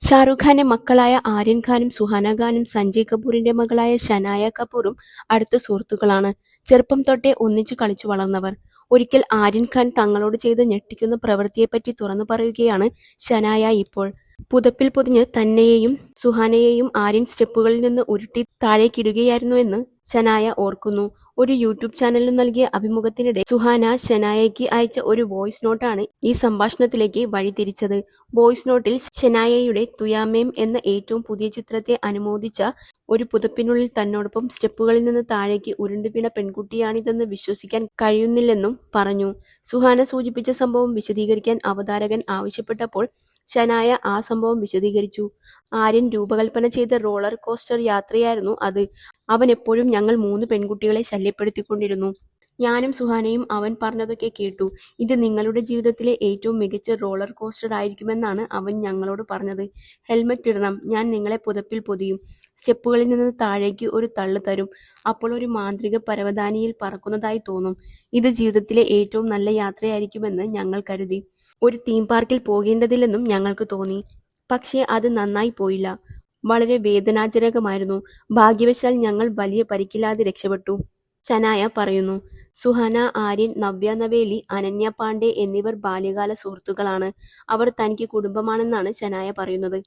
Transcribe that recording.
ഷാറുഖ് ഖാന്റെ മക്കളായ ആര്യൻ ഖാനും സുഹാന ഖാനും സഞ്ജയ് കപൂറിന്റെ മകളായ ഷനായ കപൂറും അടുത്ത സുഹൃത്തുക്കളാണ്. ചെറുപ്പം തൊട്ടേ ഒന്നിച്ചു കളിച്ചു വളർന്നവർ. ഒരിക്കൽ ആര്യൻ ഖാൻ തങ്ങളോട് ചെയ്ത ഞെട്ടിക്കുന്ന പ്രവൃത്തിയെപ്പറ്റി തുറന്നു പറയുകയാണ് ഷനായ ഇപ്പോൾ. പുതപ്പിൽ പൊതിഞ്ഞ് തന്നെയും സുഹാനയെയും ആര്യൻ സ്റ്റെപ്പുകളിൽ നിന്ന് ഉരുട്ടി താഴേക്കിടുകയായിരുന്നുവെന്ന് ഷനായ ഓർക്കുന്നു. ഒരു യൂട്യൂബ് ചാനലിനു നൽകിയ അഭിമുഖത്തിനിടെ സുഹാന ഷനായയ്ക്ക് അയച്ച ഒരു വോയിസ് നോട്ടാണ് ഈ സംഭാഷണത്തിലേക്ക് വഴിതിരിച്ചത്. വോയിസ് നോട്ടിൽ ഷനായയുടെ തുയാമേം എന്ന ഏറ്റവും പുതിയ ചിത്രത്തെ അനുമോദിച്ച ഒരു പുതപ്പിനുള്ളിൽ തന്നോടൊപ്പം സ്റ്റെപ്പുകളിൽ നിന്ന് താഴേക്ക് ഉരുണ്ടുവീണ പെൺകുട്ടിയാണിതെന്ന് വിശ്വസിക്കാൻ കഴിയുന്നില്ലെന്നും പറഞ്ഞു. സുഹാന സൂചിപ്പിച്ച സംഭവം വിശദീകരിക്കാൻ അവതാരകൻ ആവശ്യപ്പെട്ടപ്പോൾ ഷനായ ആ സംഭവം വിശദീകരിച്ചു. ആര്യൻ രൂപകൽപ്പന ചെയ്ത റോളർ കോസ്റ്റർ യാത്രയായിരുന്നു അത്. അവൻ എപ്പോഴും ഞങ്ങൾ 3 പെൺകുട്ടികളെ ശല്യപ്പെടുത്തിക്കൊണ്ടിരുന്നു. ഞാനും സുഹാനയും അവൻ പറഞ്ഞതൊക്കെ കേട്ടു. ഇത് നിങ്ങളുടെ ജീവിതത്തിലെ ഏറ്റവും മികച്ച റോളർ കോസ്റ്റർ ആയിരിക്കുമെന്നാണ് അവൻ ഞങ്ങളോട് പറഞ്ഞത്. ഹെൽമറ്റ് ഇടണം, ഞാൻ നിങ്ങളെ പുതപ്പിൽ പൊതിയും, സ്റ്റെപ്പുകളിൽ നിന്ന് താഴേക്ക് ഒരു തള്ളു തരും, അപ്പോൾ ഒരു മാന്ത്രിക പരവതാനിയിൽ പറക്കുന്നതായി തോന്നും. ഇത് ജീവിതത്തിലെ ഏറ്റവും നല്ല യാത്രയായിരിക്കുമെന്ന് ഞങ്ങൾ കരുതി. ഒരു തീം പാർക്കിൽ പോകേണ്ടതില്ലെന്നും ഞങ്ങൾക്ക് തോന്നി. പക്ഷേ അത് നന്നായി പോയില്ല. വളരെ വേദനാജനകമായിരുന്നു. ഭാഗ്യവശാൽ ഞങ്ങൾ വലിയ പരിക്കില്ലാതെ രക്ഷപ്പെട്ടു. ഷനായ പറയുന്നു. സുഹാന, ആര്യൻ, നവ്യ നവേലി, അനന്യ പാണ്ഡെ എന്നിവർ ബാല്യകാല സുഹൃത്തുക്കളാണ്. അവർ തനിക്ക് കുടുംബമാണെന്നാണ് ഷനായ പറയുന്നത്.